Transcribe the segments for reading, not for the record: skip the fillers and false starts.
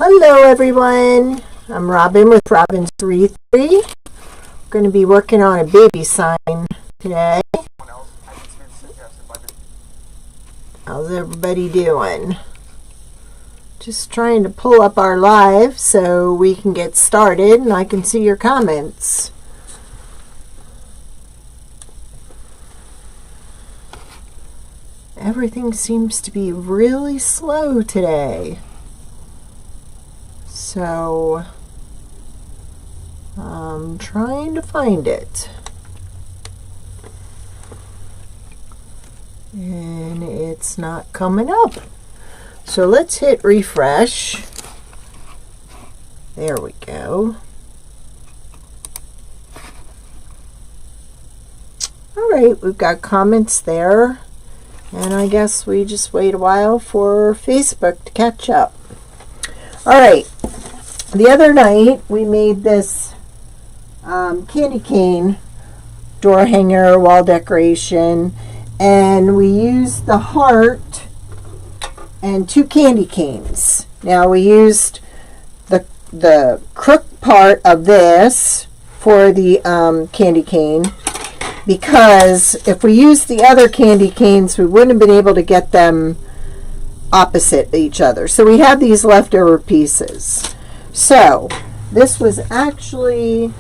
Hello everyone, I'm Robin with Robin's Wreathery. We're going to be working on a baby sign today. How's everybody doing? Just trying to pull up our live so we can get started and I can see your comments. Everything seems to be really slow today. So I'm trying to find it. And it's not coming up. So let's hit refresh. There we go. All right, we've got comments there. And I guess we just wait a while for Facebook to catch up. All right. The other night we made this candy cane door hanger wall decoration, and we used the heart and 2 candy canes. Now we used the crook part of this for the candy cane, because if we used the other candy canes we wouldn't have been able to get them opposite each other. So we have these leftover pieces. So this was actually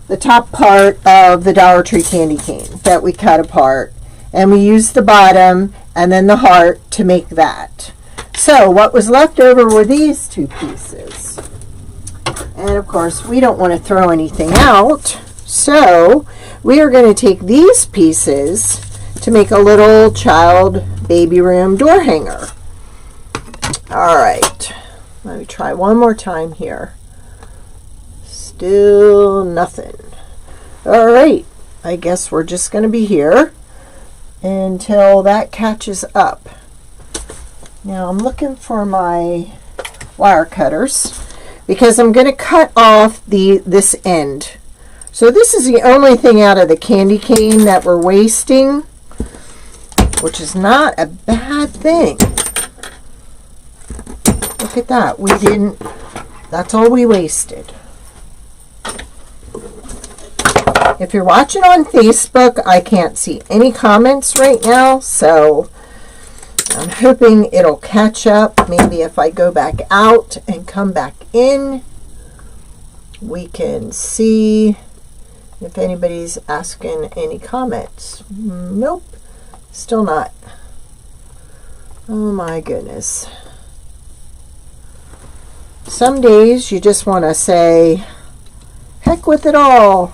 the top part of the Dollar Tree candy cane that we cut apart, and we used the bottom and then the heart to make that. So what was left over were these 2 pieces, and of course we don't want to throw anything out, so we are going to take these pieces to make a little child baby room door hanger. All right, let me try one more time here. Still nothing. All right, I guess we're just going to be here until that catches up. Now I'm looking for my wire cutters because I'm going to cut off this end. So this is the only thing out of the candy cane that we're wasting, which is not a bad thing. Look at that. That's all we wasted. If you're watching on Facebook, I can't see any comments right now, so I'm hoping it'll catch up. Maybe if I go back out and come back in, we can see if anybody's asking any comments. Nope, still not. Oh my goodness. Some days you just want to say, heck with it all.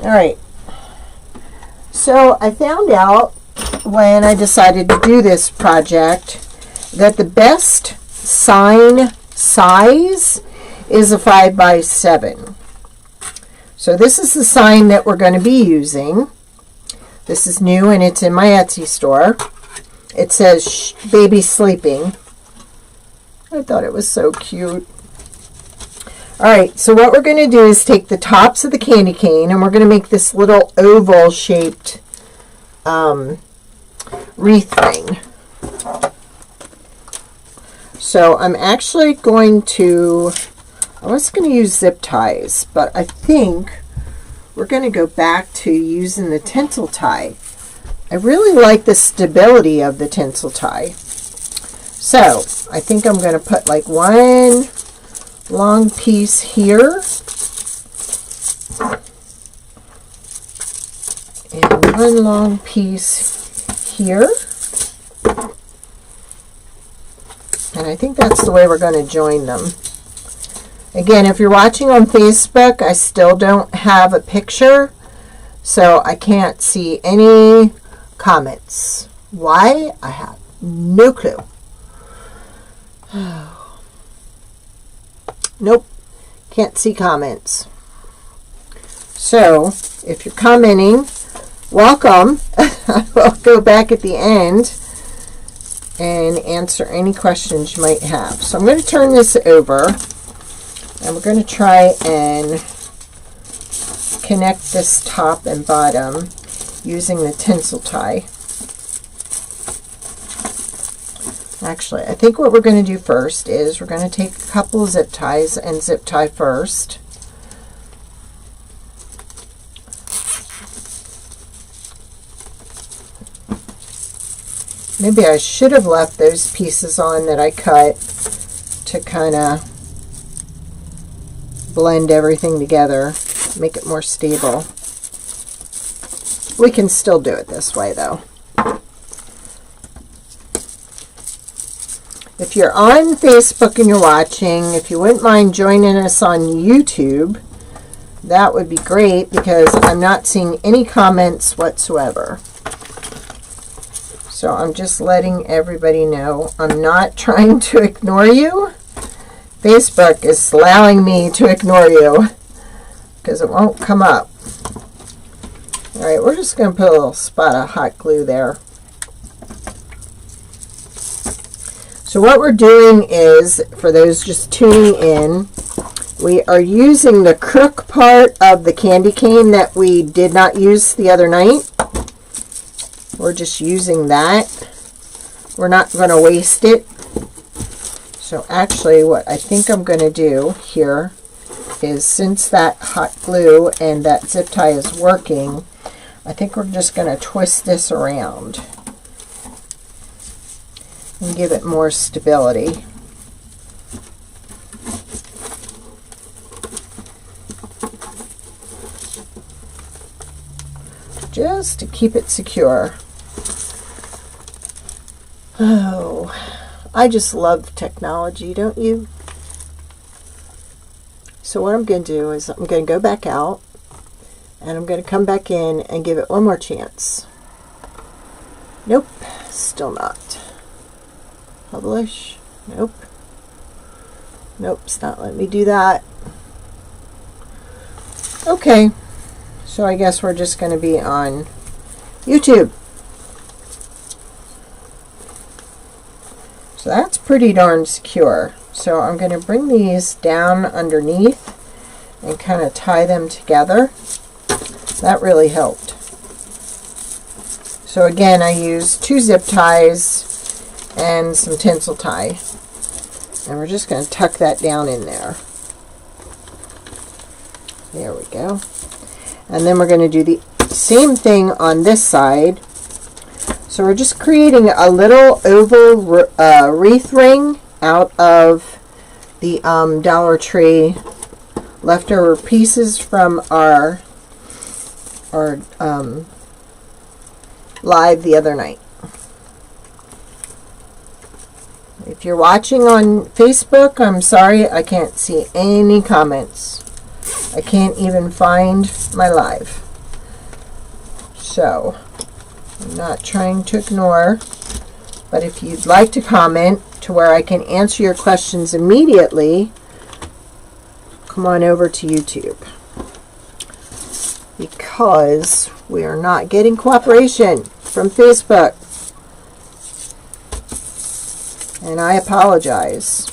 All right. So I found out when I decided to do this project that the best sign size is a 5x7. So this is the sign that we're going to be using. This is new and it's in my Etsy store. It says baby sleeping. I thought it was so cute. All right, so what we're going to do is take the tops of the candy cane and we're going to make this little oval shaped wreath thing. So I'm actually going to, I was going to use zip ties, but I think we're going to go back to using the tinsel tie. I really like the stability of the tinsel tie. So I think I'm going to put like one long piece here and one long piece here, and I think that's the way we're going to join them. Again, if you're watching on Facebook, I still don't have a picture, so I can't see any comments. Why? I have no clue. Nope, can't see comments. So if you're commenting, welcome. I'll go back at the end and answer any questions you might have. So I'm going to turn this over and we're going to try and connect this top and bottom using the tinsel tie. Actually, I think what we're going to do first is we're going to take a couple of zip ties and zip tie first. Maybe I should have left those pieces on that I cut to kind of blend everything together, make it more stable. We can still do it this way though. If you're on Facebook and you're watching, if you wouldn't mind joining us on YouTube, that would be great because I'm not seeing any comments whatsoever. So I'm just letting everybody know I'm not trying to ignore you. Facebook is allowing me to ignore you because it won't come up. All right, we're just going to put a little spot of hot glue there. So what we're doing is, for those just tuning in, we are using the crook part of the candy cane that we did not use the other night. We're just using that. We're not going to waste it. So actually what I think I'm going to do here is, since that hot glue and that zip tie is working, I think we're just going to twist this around and give it more stability. Just to keep it secure. Oh, I just love technology, don't you? So what I'm going to do is I'm going to go back out and I'm going to come back in and give it one more chance. Nope, still not. Publish. Nope. Nope, it's not letting me do that. Okay, so I guess we're just going to be on YouTube. So that's pretty darn secure. So I'm going to bring these down underneath and kind of tie them together. That really helped. So again, I used 2 zip ties and some tinsel tie. And we're just going to tuck that down in there. There we go. And then we're going to do the same thing on this side. So we're just creating a little oval wreath ring out of the Dollar Tree leftover pieces from our live the other night. If you're watching on Facebook, I'm sorry, I can't see any comments. I can't even find my live. So I'm not trying to ignore, but if you'd like to comment to where I can answer your questions immediately, come on over to YouTube, because we are not getting cooperation from Facebook, and I apologize.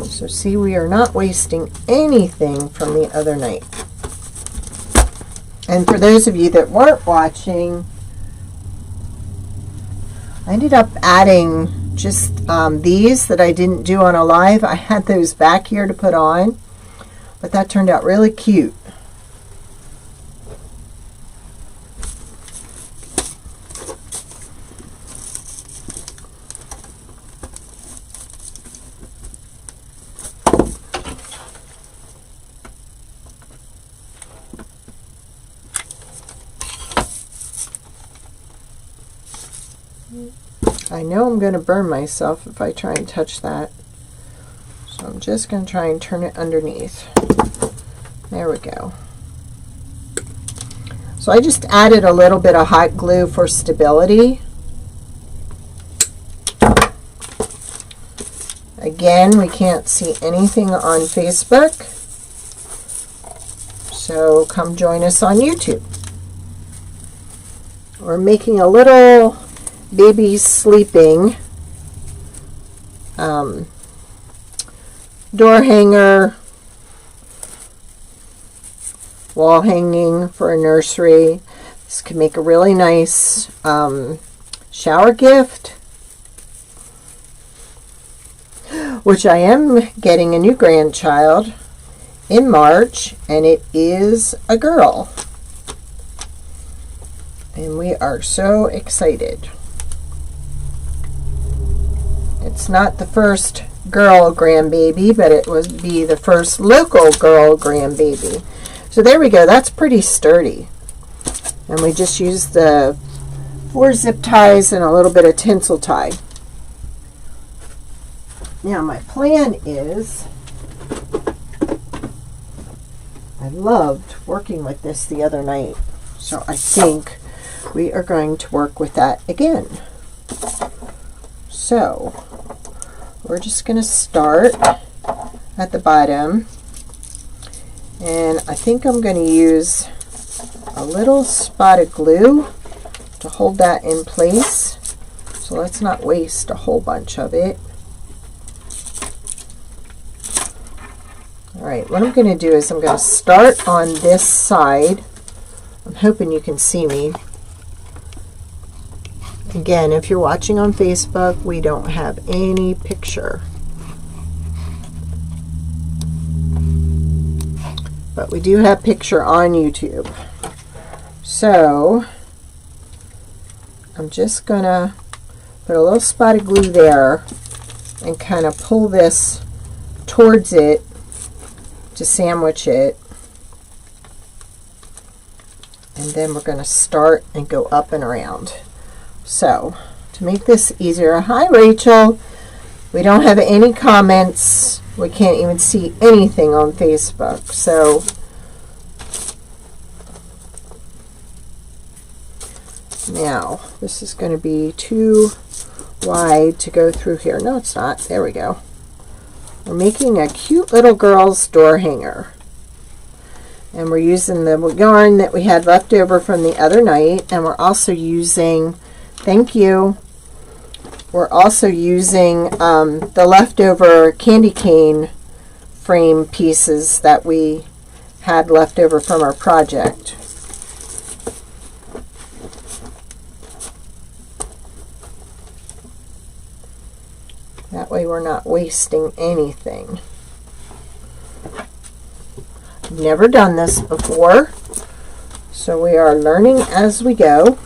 So see, we are not wasting anything from the other night. And for those of you that weren't watching, I ended up adding just these that I didn't do on a live. I had those back here to put on, but that turned out really cute. I know I'm going to burn myself if I try and touch that. So I'm just going to try and turn it underneath. There we go. So I just added a little bit of hot glue for stability. Again, we can't see anything on Facebook. So come join us on YouTube. We're making a little baby sleeping door hanger wall hanging for a nursery. This could make a really nice shower gift, which I am getting a new grandchild in March, and it is a girl. And we are so excited. It's not the first girl grandbaby, but it would be the first local girl grandbaby. So there we go. That's pretty sturdy. And we just used the 4 zip ties and a little bit of tinsel tie. Now my plan is, I loved working with this the other night, so I think we are going to work with that again. So we're just going to start at the bottom, and I think I'm going to use a little spot of glue to hold that in place. So let's not waste a whole bunch of it. Alright, what I'm going to do is I'm going to start on this side. I'm hoping you can see me. Again, if you're watching on Facebook, we don't have any picture. But we do have picture on YouTube. So, I'm just going to put a little spot of glue there and kind of pull this towards it to sandwich it. And then we're going to start and go up and around. So, to make this easier, hi Rachel, we don't have any comments, we can't even see anything on Facebook, so now this is going to be too wide to go through here. No, it's not. There we go. We're making a cute little girl's door hanger. And we're using the yarn that we had left over from the other night, and we're also using, thank you, we're also using the leftover candy cane frame pieces that we had left over from our project. That way we're not wasting anything. I've never done this before, so we are learning as we go.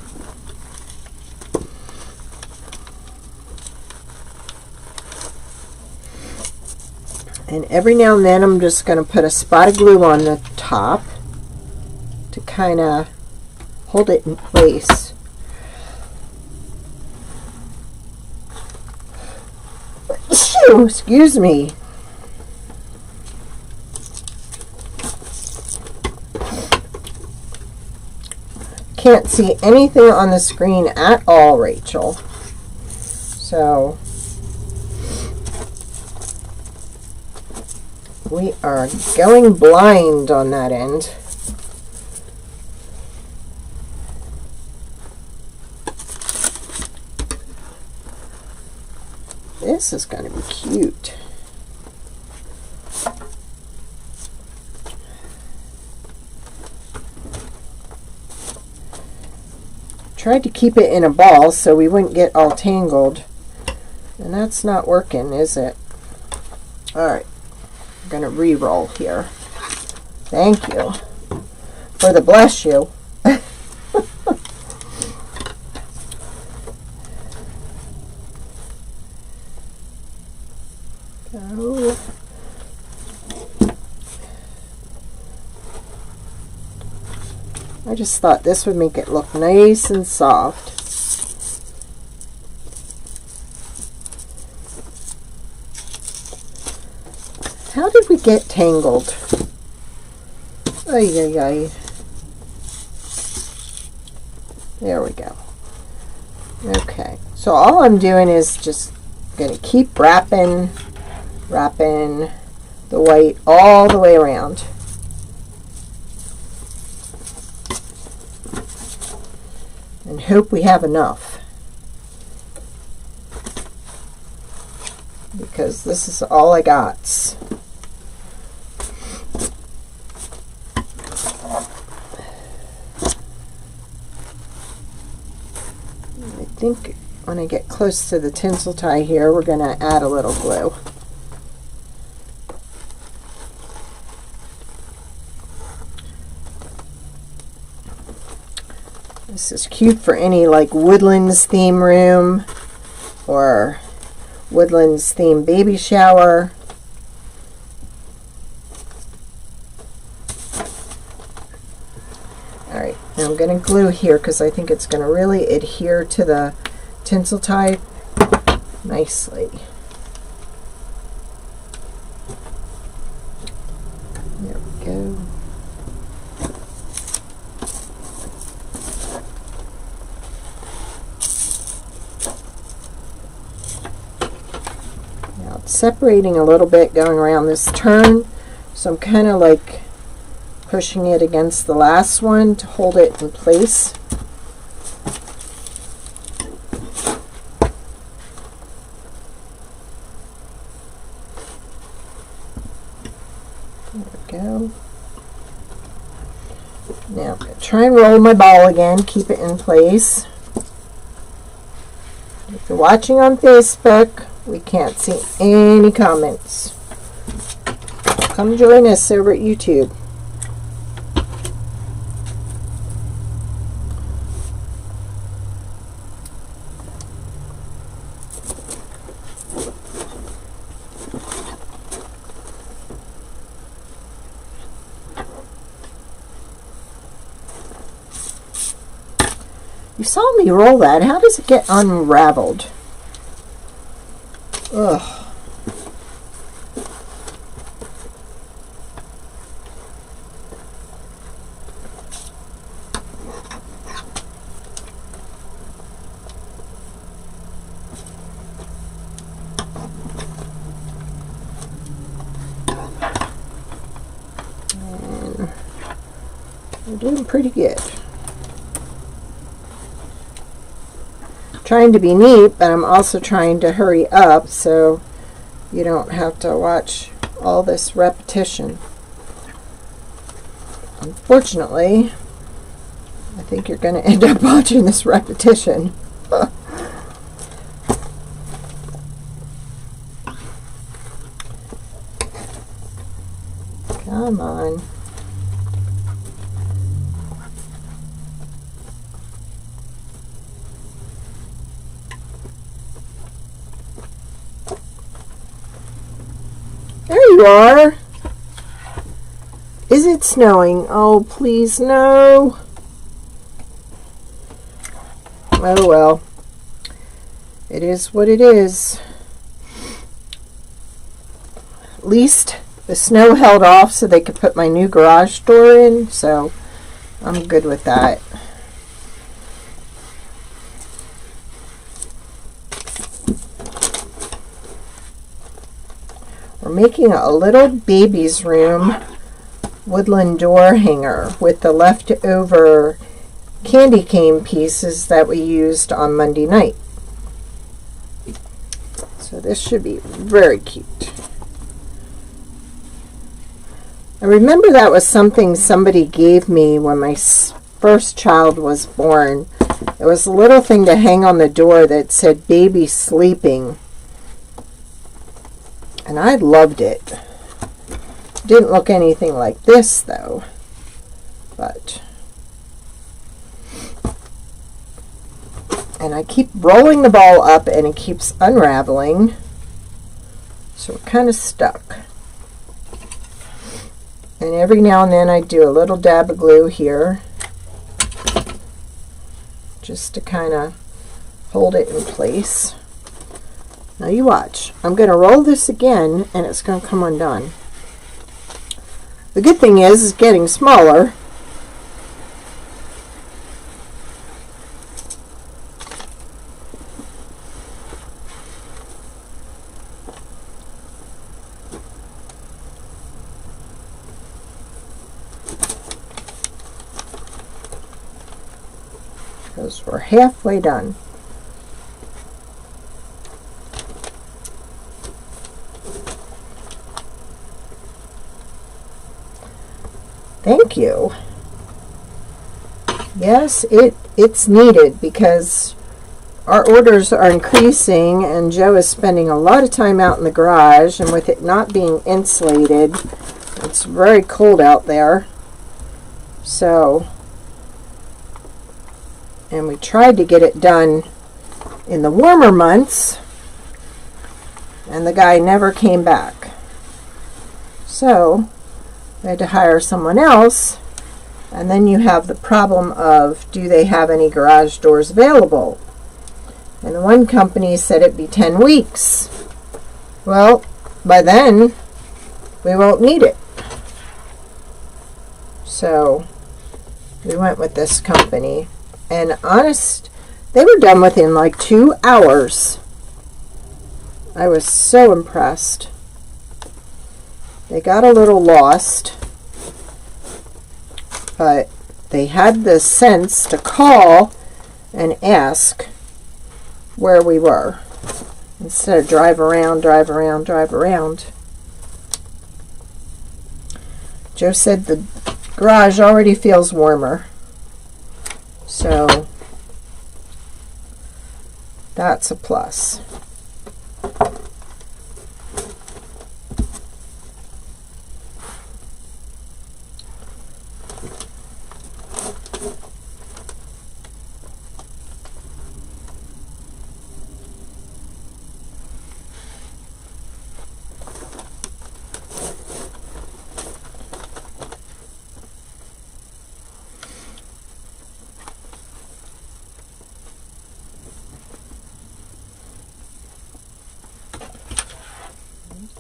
And every now and then I'm just going to put a spot of glue on the top to kind of hold it in place. Excuse me. Can't see anything on the screen at all, Rachel. So we are going blind on that end. This is going to be cute. Tried to keep it in a ball so we wouldn't get all tangled, and that's not working, is it? Alright, I'm going to re-roll here. Thank you for the bless you. Go. I just thought this would make it look nice and soft. How did we get tangled? Ay, ay, ay. There we go. Okay, so all I'm doing is just going to keep wrapping the white all the way around. And hope we have enough, because this is all I got. think when I get close to the tinsel tie here, we're going to add a little glue. This is cute for any like Woodlands theme room or Woodlands theme baby shower. Alright, now I'm going to glue here because I think it's going to really adhere to the tinsel tie nicely. There we go. Now it's separating a little bit going around this turn, so I'm kind of like pushing it against the last one to hold it in place. There we go. Now I'm going to try and roll my ball again, keep it in place. If you're watching on Facebook, we can't see any comments. Come join us over at YouTube. You saw me roll that. How does it get unraveled? Ugh. And we're doing pretty good. Trying to be neat, but I'm also trying to hurry up so you don't have to watch all this repetition. Unfortunately, I think you're going to end up watching this repetition. Come on. There you are. Is it snowing? Oh, please, no. Oh, well. It is what it is. At least the snow held off so they could put my new garage door in, so I'm good with that. We're making a little baby's room woodland door hanger with the leftover candy cane pieces that we used on Monday night. So this should be very cute. I remember that was something somebody gave me when my first child was born. It was a little thing to hang on the door that said baby sleeping. And I loved it. Didn't look anything like this though. But and I keep rolling the ball up and it keeps unraveling. So we're kind of stuck. And every now and then I do a little dab of glue here just to kind of hold it in place. Now you watch. I'm going to roll this again and it's going to come undone. The good thing is it's getting smaller. Because we're halfway done. Thank you. Yes, it's needed because our orders are increasing, and Joe is spending a lot of time out in the garage, and with it not being insulated, it's very cold out there. So, and we tried to get it done in the warmer months, and the guy never came back. So, we had to hire someone else, and then you have the problem of, do they have any garage doors available? And the one company said it'd be 10 weeks. Well, by then, we won't need it. So, we went with this company. And honest, they were done within like 2 hours. I was so impressed. They got a little lost, but they had the sense to call and ask where we were instead of drive around. Joe said the garage already feels warmer, so that's a plus.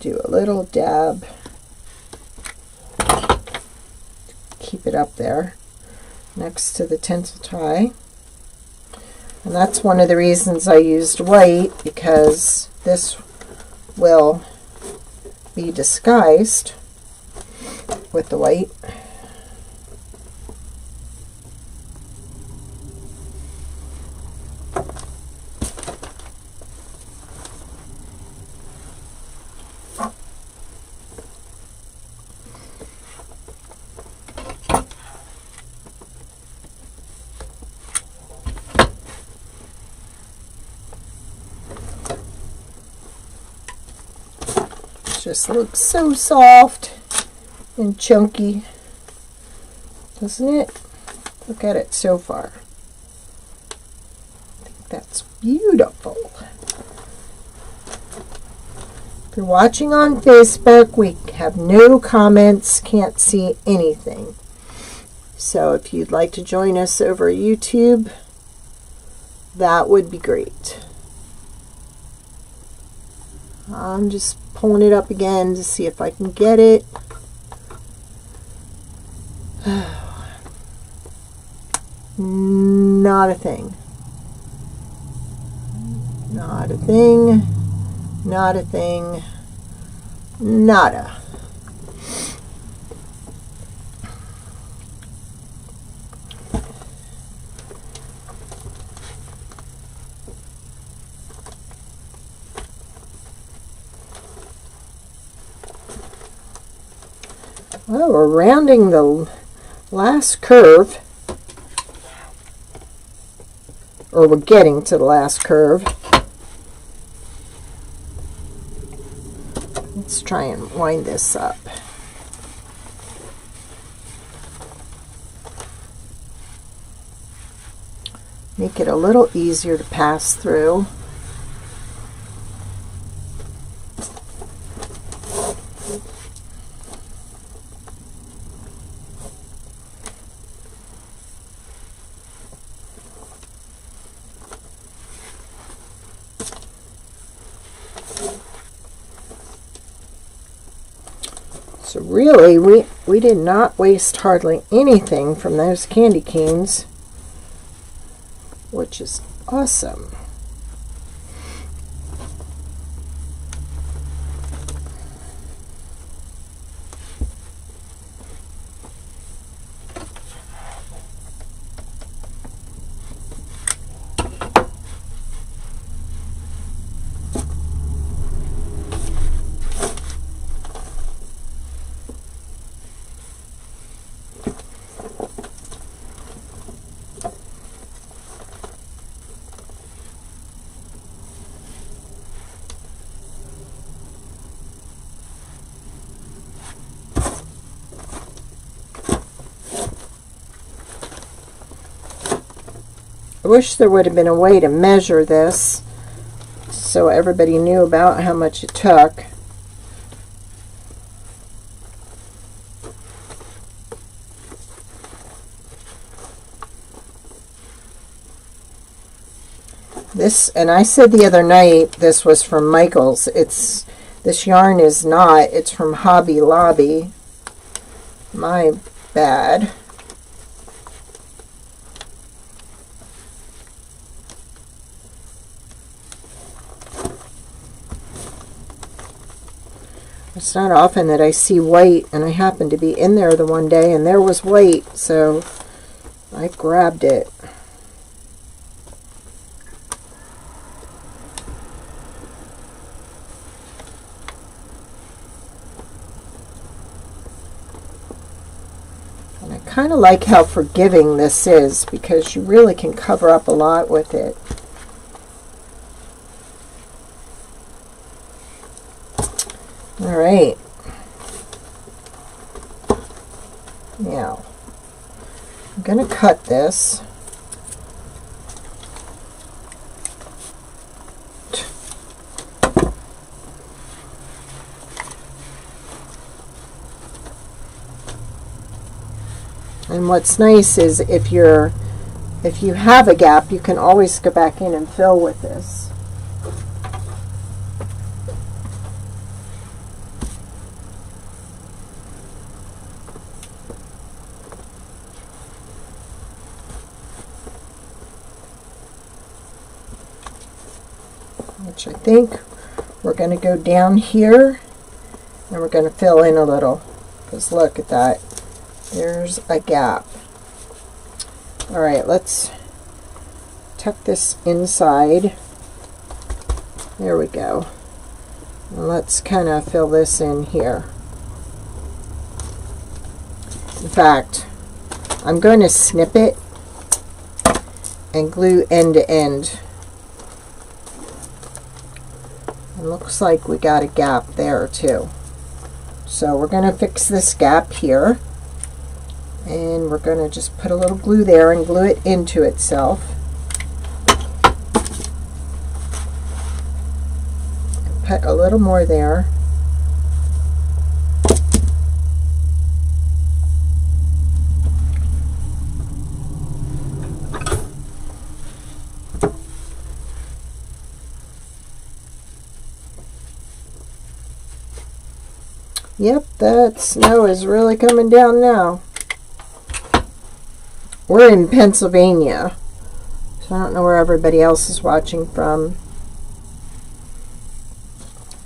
Do a little dab, keep it up there next to the tinsel tie. And that's one of the reasons I used white, because this will be disguised with the white. Just looks so soft and chunky, doesn't it? Look at it so far. I think that's beautiful. If you're watching on Facebook, we have no comments, can't see anything. So if you'd like to join us over YouTube, that would be great. I'm just pulling it up again to see if I can get it. Not a thing. Not a thing. Not a thing. Nada. Well, we're rounding the last curve, or we're getting to the last curve. Let's try and wind this up. Make it a little easier to pass through. So really, we did not waste hardly anything from those candy canes, which is awesome. I wish there would have been a way to measure this so everybody knew about how much it took. This, and I said the other night this was from Michael's. This yarn is not. It's from Hobby Lobby. My bad. It's not often that I see white, and I happened to be in there the one day and there was white, so I grabbed it. And I kind of like how forgiving this is because you really can cover up a lot with it. All right. Now, I'm going to cut this. And what's nice is if you have a gap, you can always go back in and fill with this. Which I think we're going to go down here and we're going to fill in a little, because look at that, there's a gap. All right, let's tuck this inside. There we go. And let's kind of fill this in here. In fact, I'm going to snip it and glue end to end. It looks like we got a gap there too. So we're going to fix this gap here, and we're going to just put a little glue there and glue it into itself. And put a little more there. Yep, that snow is really coming down now. We're in Pennsylvania, so I don't know where everybody else is watching from.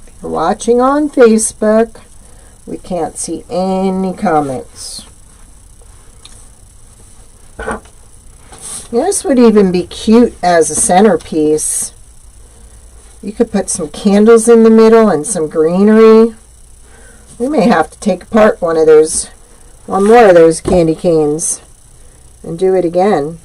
If you're watching on Facebook, we can't see any comments. This would even be cute as a centerpiece. You could put some candles in the middle and some greenery. We may have to take apart one more of those candy canes and do it again.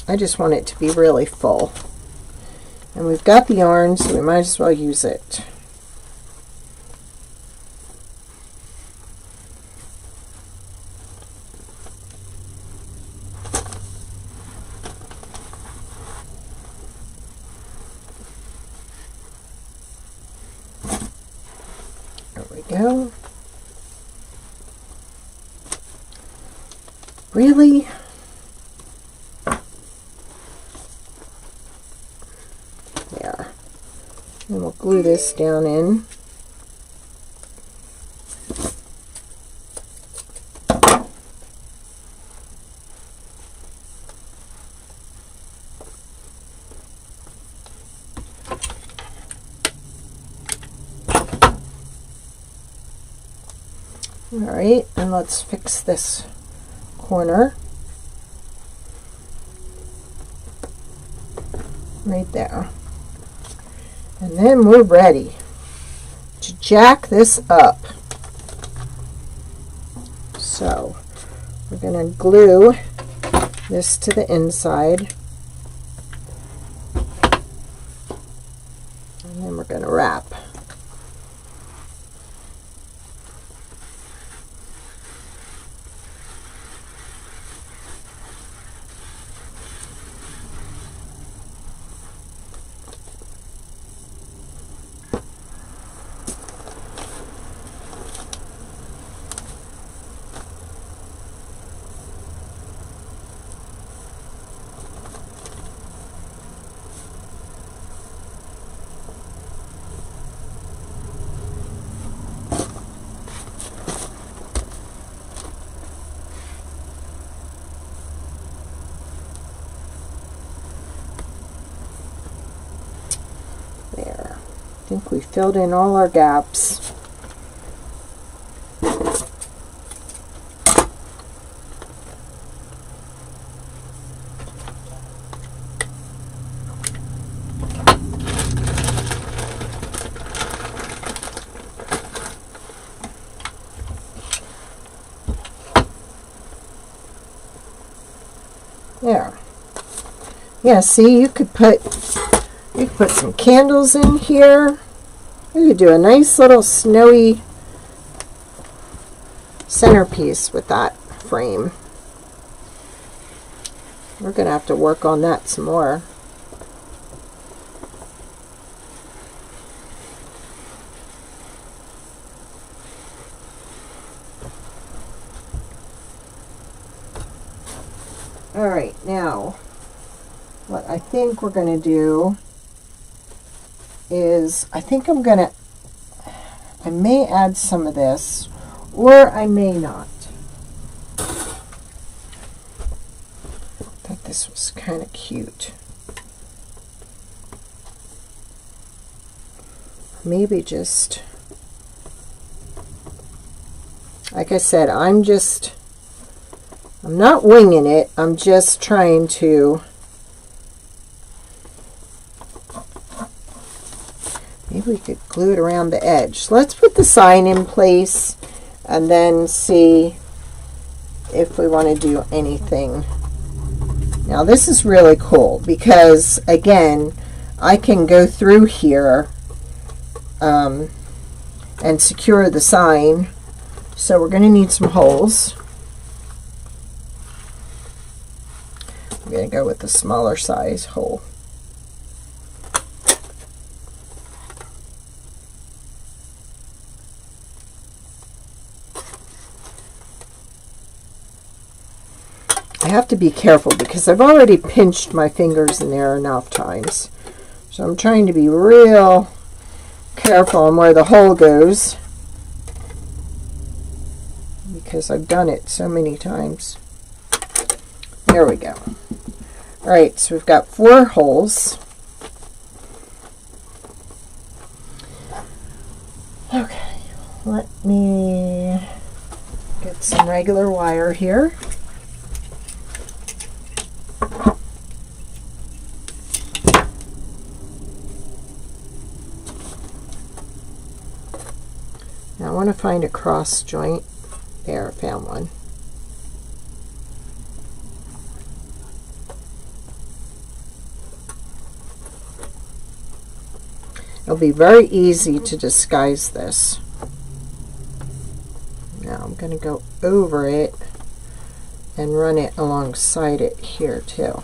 I just want it to be really full. And we've got the yarn, so we might as well use it. Go. Really? There. And we'll glue this down in. Alright, and let's fix this corner right there. And then we're ready to jack this up. So we're going to glue this to the inside. going to wrap. There. I think we filled in all our gaps. There. Yeah, see, you could put some candles in here. You could do a nice little snowy centerpiece with that frame. We're going to have to work on that some more. All right, now what I think we're going to do is, I may add some of this, or I may not. I thought this was kind of cute. Maybe just, like I said, I'm not winging it. I'm just trying to, maybe we could glue it around the edge. Let's put the sign in place and then see if we want to do anything. Now this is really cool because, again, I can go through here and secure the sign. So we're going to need some holes. I'm going to go with the smaller size hole. I have to be careful because I've already pinched my fingers in there enough times. So I'm trying to be real careful on where the hole goes because I've done it so many times. There we go. All right, so we've got 4 holes. Okay, let me get some regular wire here. Now I want to find a cross joint. There, I found one. It'll be very easy to disguise this. Now I'm going to go over it and run it alongside it here too.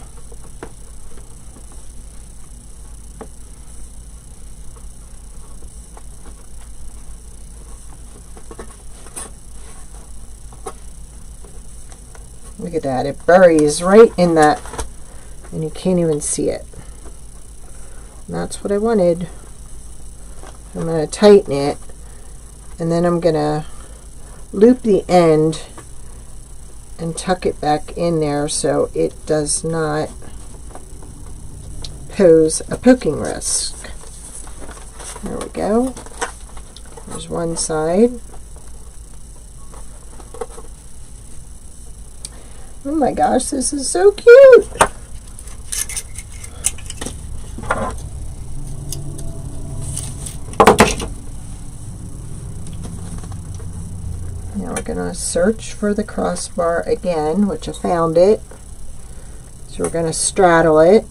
Look at that, it buries right in that and you can't even see it. And that's what I wanted. I'm going to tighten it and then I'm going to loop the end and tuck it back in there so it does not pose a poking risk. There we go. There's one side. Oh my gosh, this is so cute! Now we're going to search for the crossbar again, which I found it. So we're going to straddle it.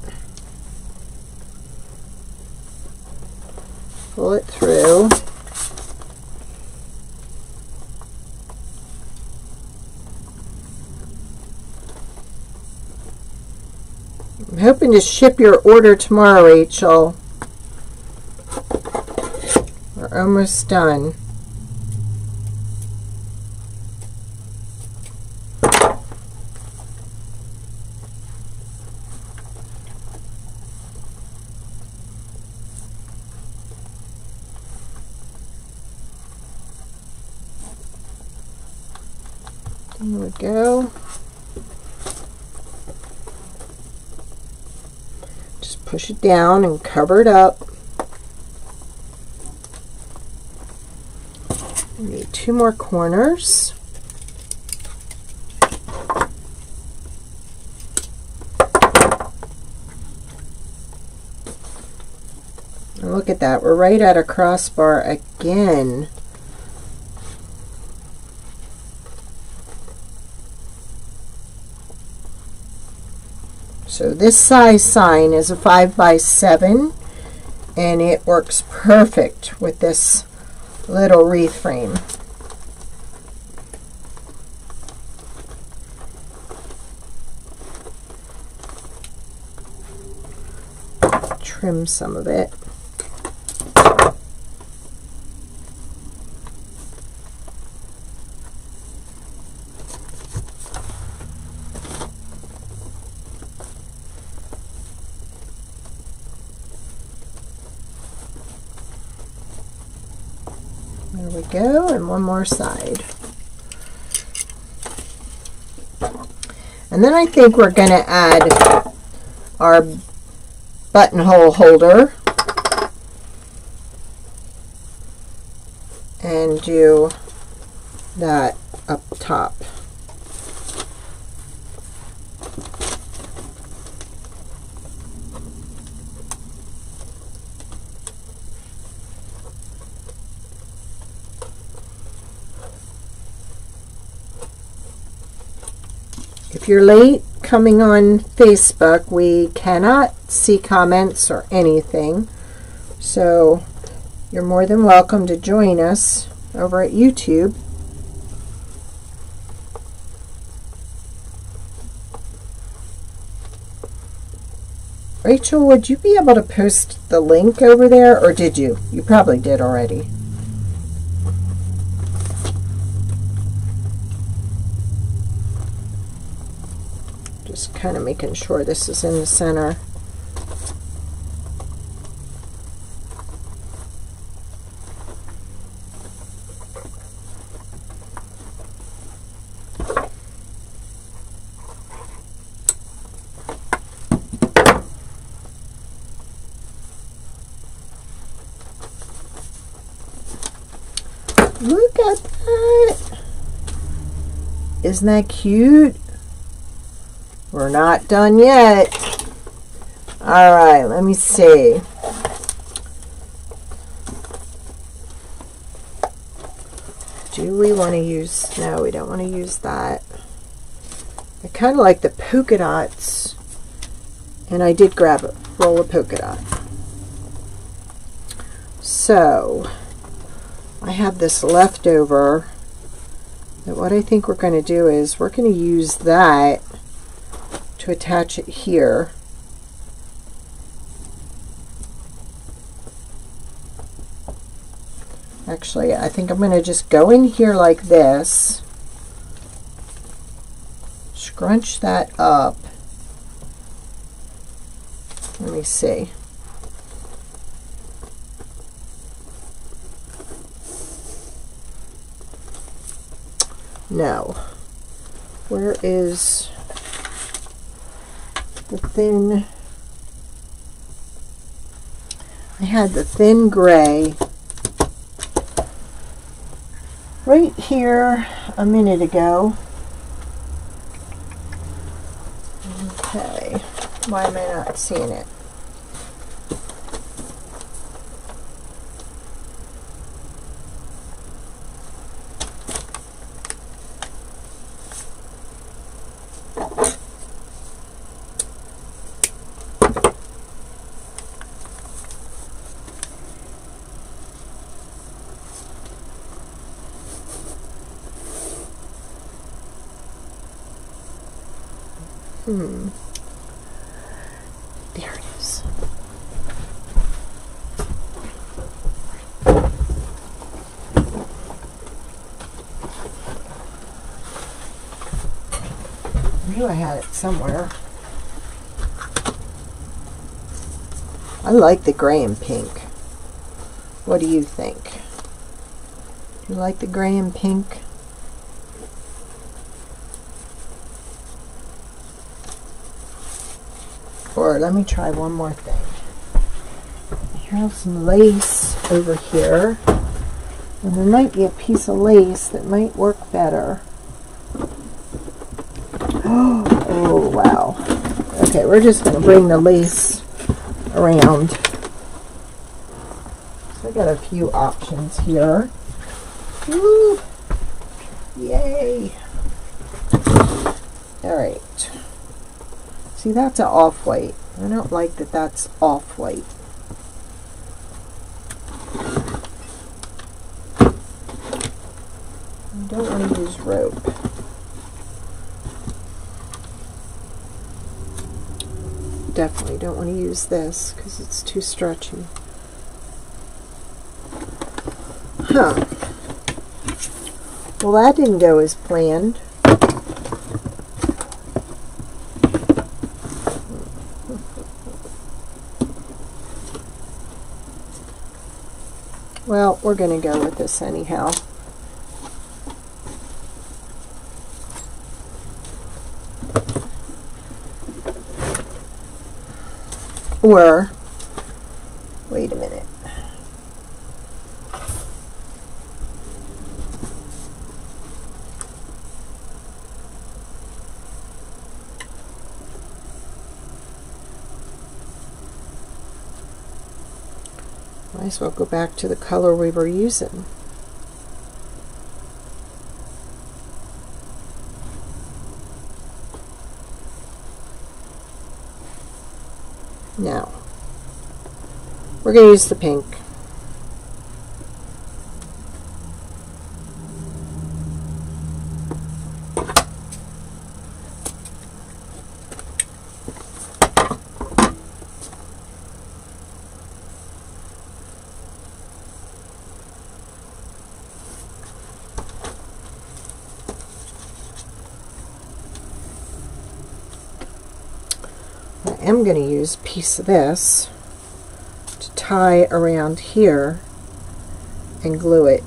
pull it through. I'm hoping to ship your order tomorrow, Rachel. We're almost done. There we go. Just push it down and cover it up. We need 2 more corners. And look at that, we're right at a crossbar again. So this size sign is a 5x7 and it works perfect with this little wreath frame. Trim some of it. There we go, and one more side. And then I think we're going to add our buttonhole holder and do that up top. If you're late coming on Facebook, we cannot see comments or anything, so you're more than welcome to join us over at YouTube. Rachel, would you be able to post the link over there, or did you? You probably did already. Just kind of making sure this is in the center. Look at that. Isn't that cute? We're not done yet. All right, let me see. Do we want to use, no, we don't want to use that. I kind of like the polka dots, and I did grab a roll of polka dot. So I have this leftover, that what I think we're going to do is we're going to use that to attach it here. Actually, I think I'm going to just go in here like this, scrunch that up. Let me see. No. Where is the thin? I had the thin gray right here a minute ago. Okay. Why am I not seeing it? There it is. I knew I had it somewhere. I like the gray and pink. What do you think? Do you like the gray and pink? Or let me try one more thing. I have some lace over here. And there might be a piece of lace that might work better. Oh, wow. Okay, we're just going to bring the lace around. So I got a few options here. Woo! Yay! Alright. See, that's an off-white. I don't like that that's off-white. I don't want to use rope. Definitely don't want to use this because it's too stretchy. Huh. Well, that didn't go as planned. Well, we're going to go with this anyhow. Or, wait a minute. Might as well go back to the color we were using. Now, we're going to use the pink. I am going to use a piece of this to tie around here and glue it.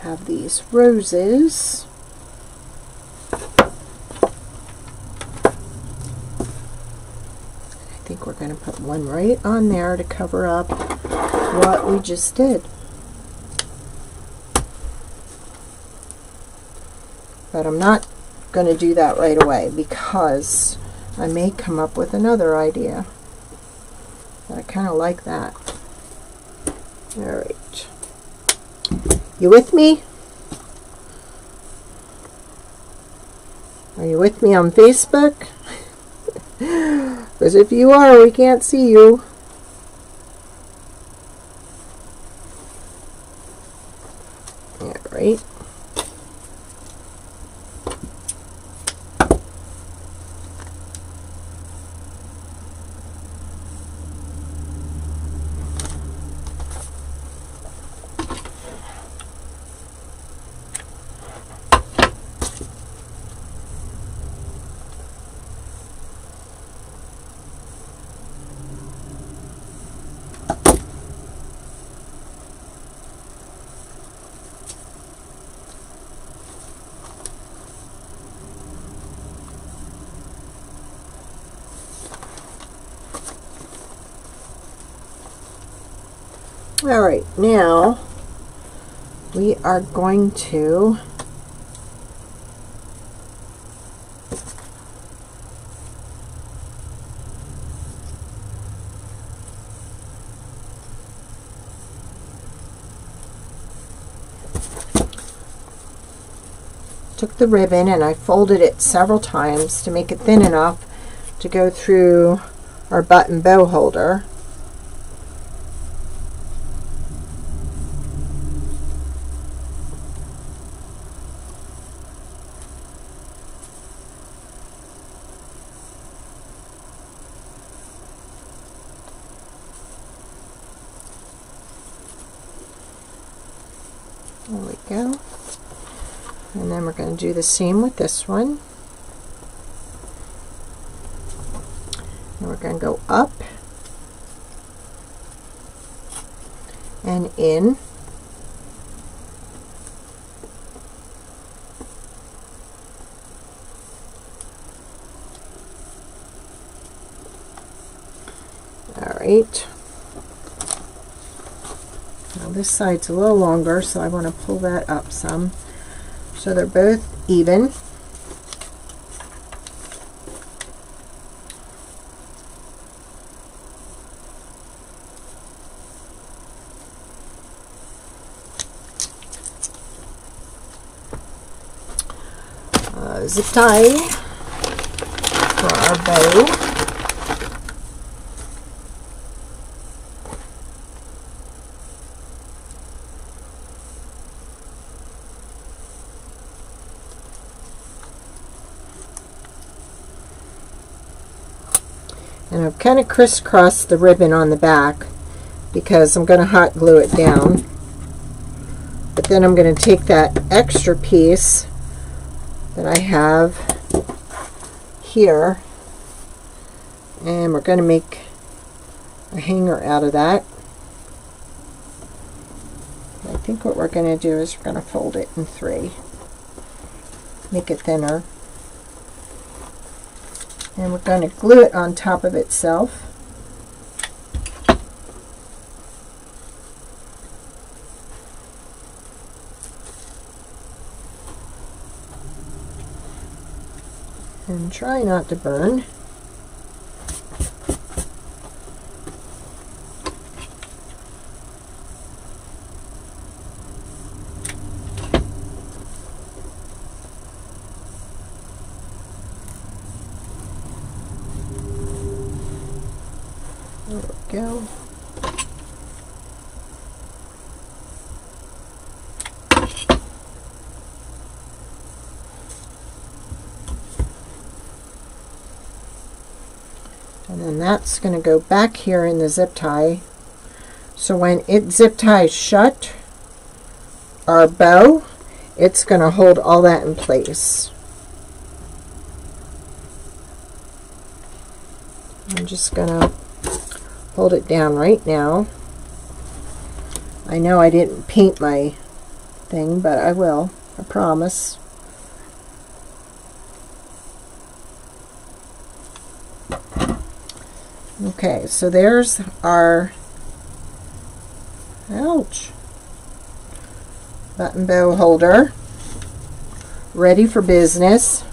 Have these roses. I think we're going to put one right on there to cover up what we just did. But I'm not going to do that right away because I may come up with another idea. But I kind of like that. Alright. You with me? Are you with me on Facebook? Because if you are, we can't see you. Yeah, right. All right, now we are going to took the ribbon and I folded it several times to make it thin enough to go through our button bow holder. There we go. And then we're going to do the same with this one. And we're going to go up and in. All right. Now this side's a little longer, so I want to pull that up some so they're both even. Zip tie for our bow. And I've kind of crisscrossed the ribbon on the back because I'm going to hot glue it down. But then I'm going to take that extra piece that I have here and we're going to make a hanger out of that. I think what we're going to do is we're going to fold it in 3, make it thinner, and we're going to glue it on top of itself. And try not to burn. There we go. And then that's going to go back here in the zip tie. So when it zip ties shut, our bow, it's going to hold all that in place. I'm just going to hold it down right now. I know I didn't paint my thing, but I will, I promise. Okay, so there's our, ouch, button bow holder, ready for business.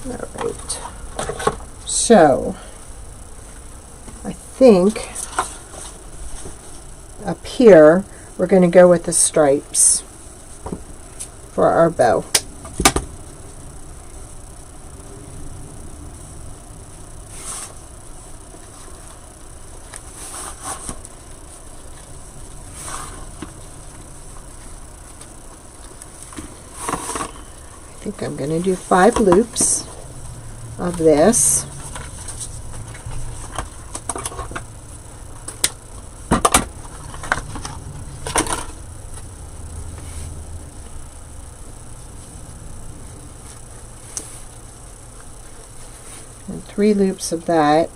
All right, so I think up here we're going to go with the stripes for our bow. I think I'm going to do 5 loops of this. And 3 loops of that.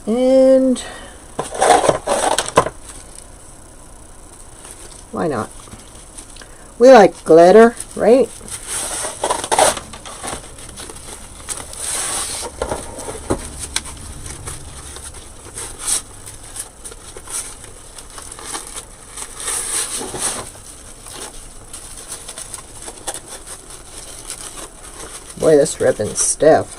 And why not? We like glitter, right? Boy, this ribbon's stiff.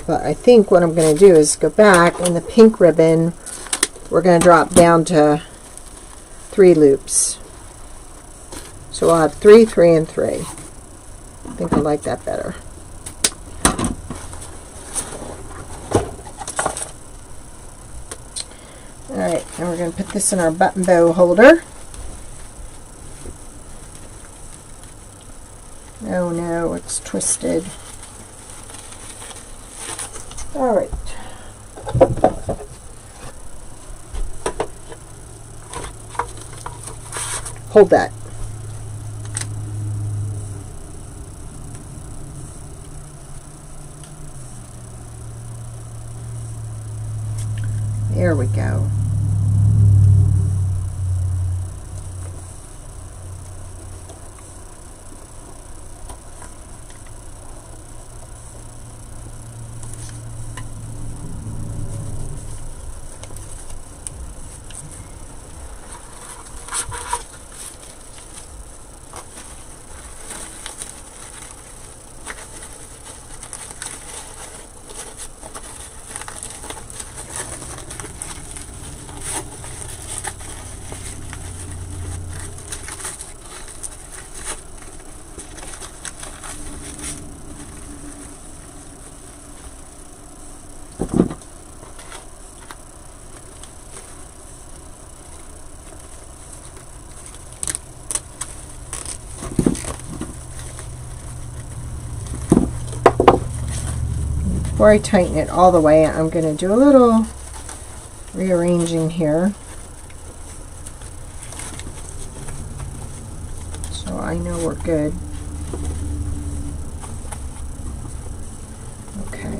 But I think what I'm going to do is go back, and the pink ribbon, we're going to drop down to 3 loops. So we'll have 3, 3, and 3. I think I like that better. Alright, now we're going to put this in our button bow holder. Oh no, it's twisted. Alright. Hold that. There we go. Before I tighten it all the way, I'm going to do a little rearranging here, so I know we're good. Okay.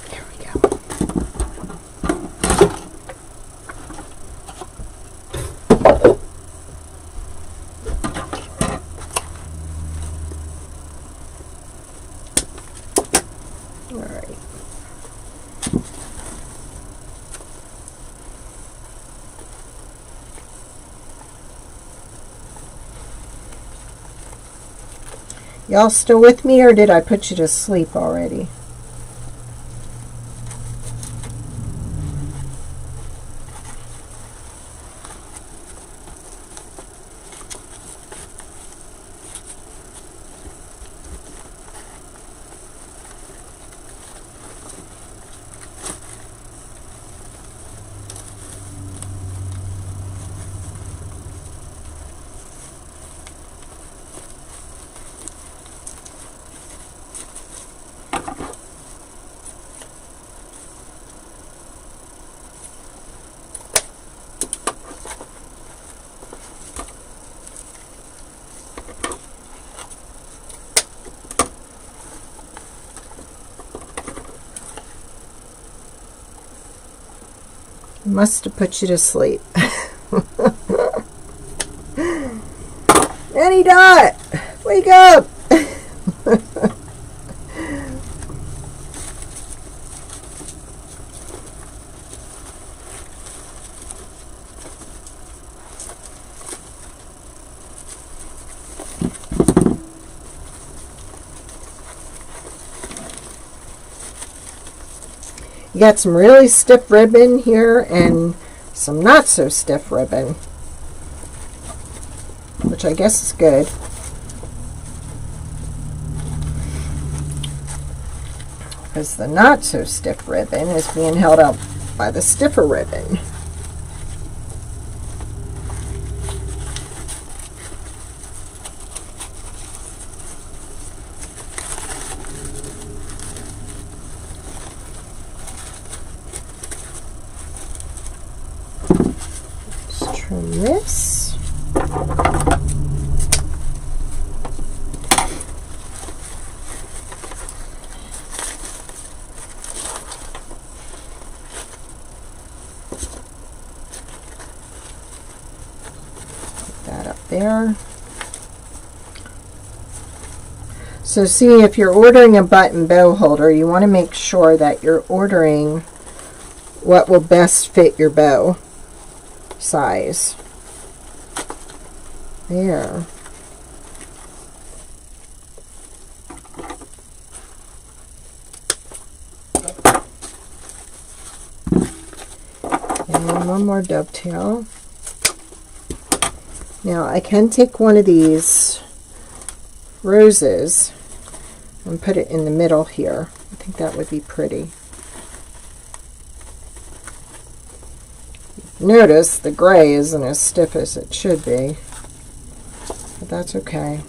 There we go. Y'all still with me, or did I put you to sleep already? Must have put you to sleep. Annie Dot, wake up! You got some really stiff ribbon here and some not so stiff ribbon, which I guess is good. Because the not so stiff ribbon is being held up by the stiffer ribbon. trim this. Put that up there. So see, if you're ordering a button bow holder, you want to make sure that you're ordering what will best fit your bow size. There. And one more dovetail. Now I can take one of these roses and put it in the middle here. I think that would be pretty. Notice the gray isn't as stiff as it should be, but that's okay.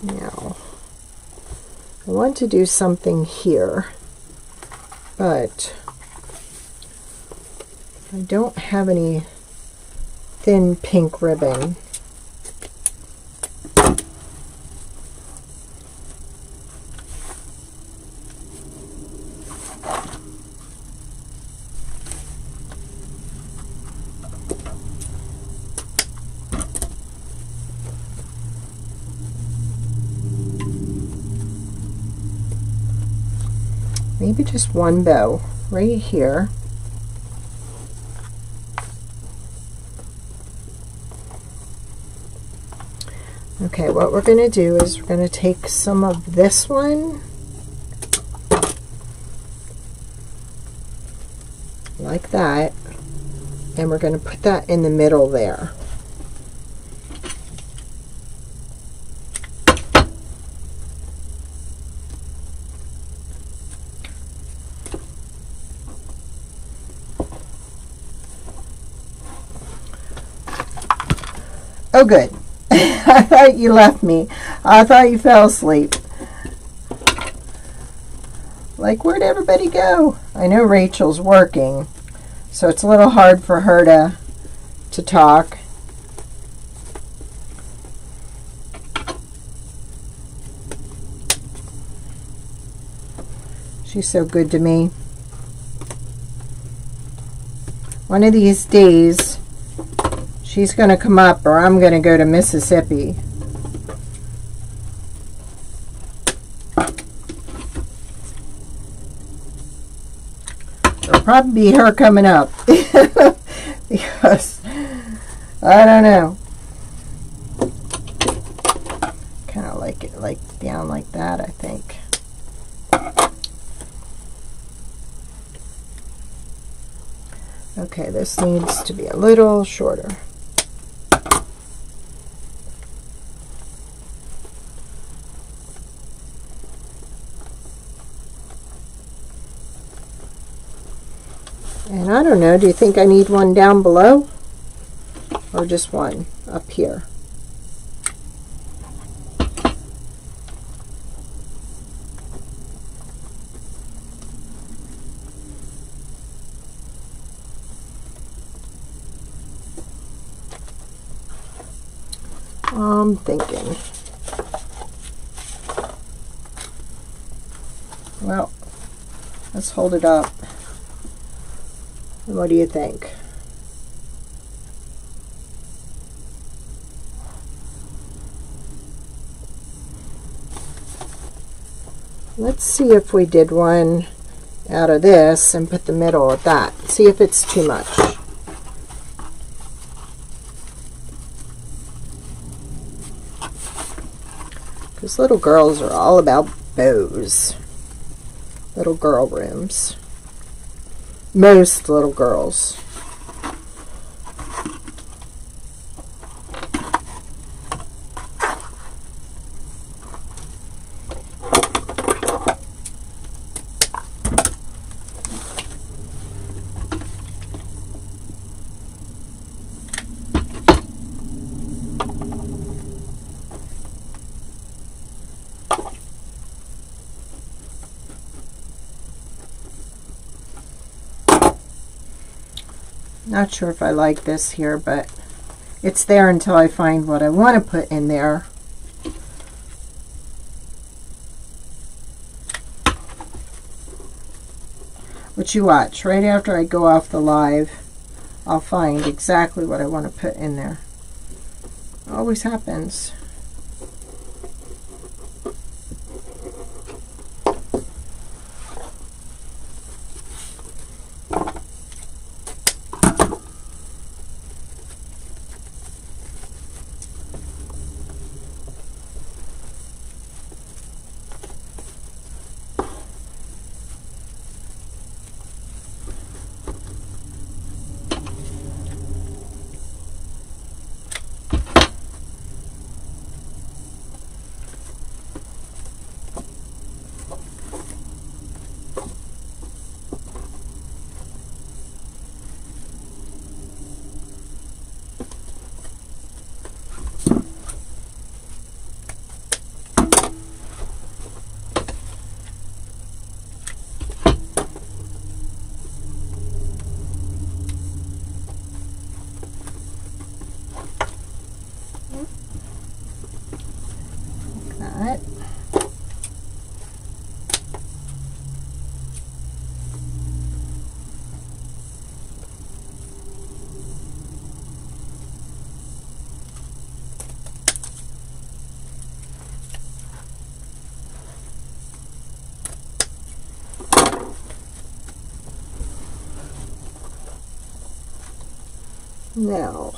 Now, I want to do something here, but I don't have any thin pink ribbon. Maybe just one bow right here. Okay, what we're going to do is we're going to take some of this one, like that, and we're going to put that in the middle there. Oh, good. I thought you left me. I thought you fell asleep. Like, where'd everybody go? I know Rachel's working, so it's a little hard for her to talk. She's so good to me. One of these days, she's going to come up, or I'm going to go to Mississippi. It'll probably be her coming up. Because, I don't know. Kind of like it like down like that, I think. Okay, this needs to be a little shorter. And I don't know, do you think I need one down below? Or just one up here? I'm thinking. Well, let's hold it up. What do you think? Let's see if we did one out of this and put the middle at that. See if it's too much. Because little girls are all about bows. Little girl rooms. Most little girls. Not sure if I like this here, but it's there until I find what I want to put in there. But you watch, right after I go off the live, I'll find exactly what I want to put in there. Always happens. Now,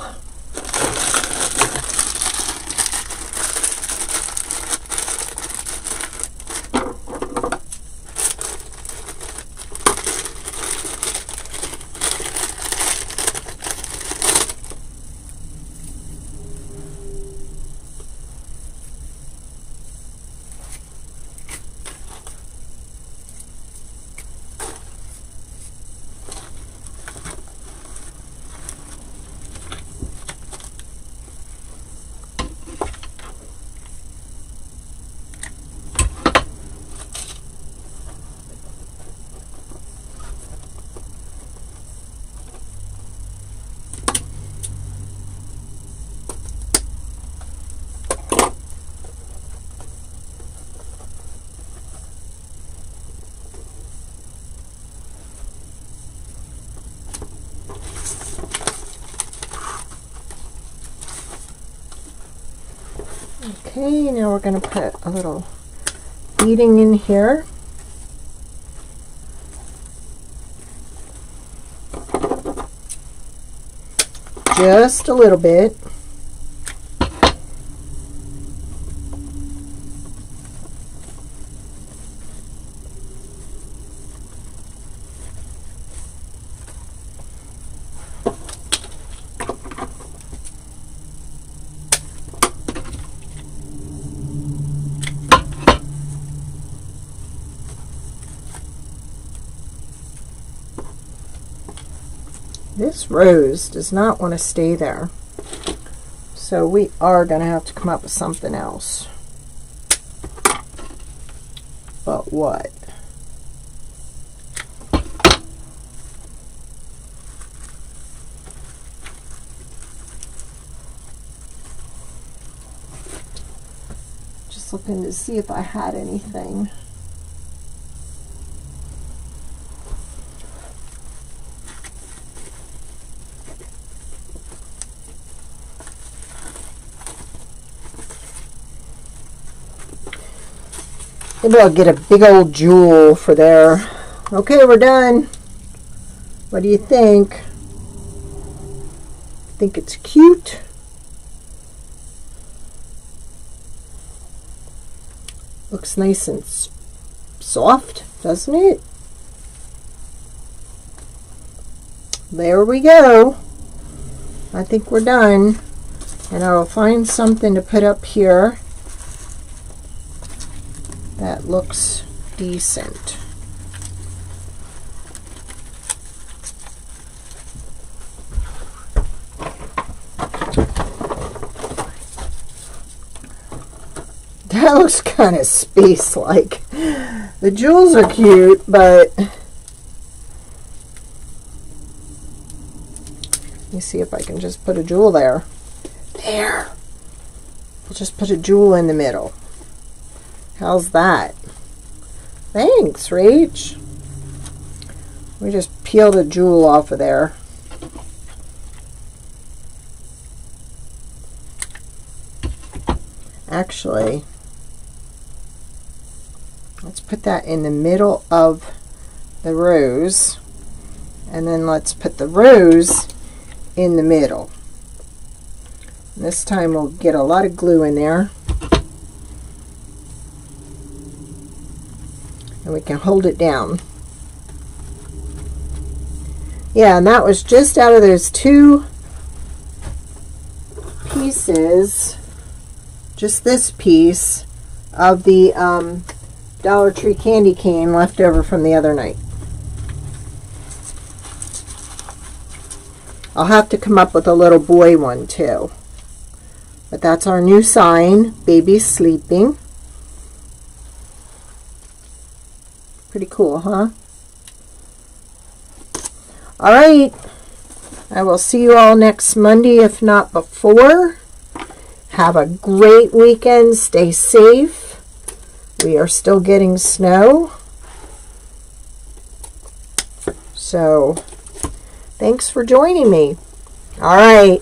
okay, now we're going to put a little beading in here. Just a little bit. This rose does not want to stay there, so we are going to have to come up with something else. But what? Just looking to see if I had anything. Maybe I'll get a big old jewel for there. Okay, we're done. What do you think? Think it's cute? Looks nice and soft, doesn't it? There we go. I think we're done. And I'll find something to put up here that looks decent. That looks kind of space-like. The jewels are cute, but Let me see if I can just put a jewel there. There. We'll just put a jewel in the middle. How's that? Thanks, Rach. We just peeled a jewel off of there. Actually, let's put that in the middle of the rose, and then let's put the rose in the middle. This time we'll get a lot of glue in there, and we can hold it down. Yeah, and that was just out of those 2 pieces, just this piece of the Dollar Tree candy cane left over from the other night. I'll have to come up with a little boy one too. But that's our new sign, baby's sleeping. Pretty cool, huh? All right. I will see you all next Monday, if not before. Have a great weekend. Stay safe. We are still getting snow. So, thanks for joining me. All right.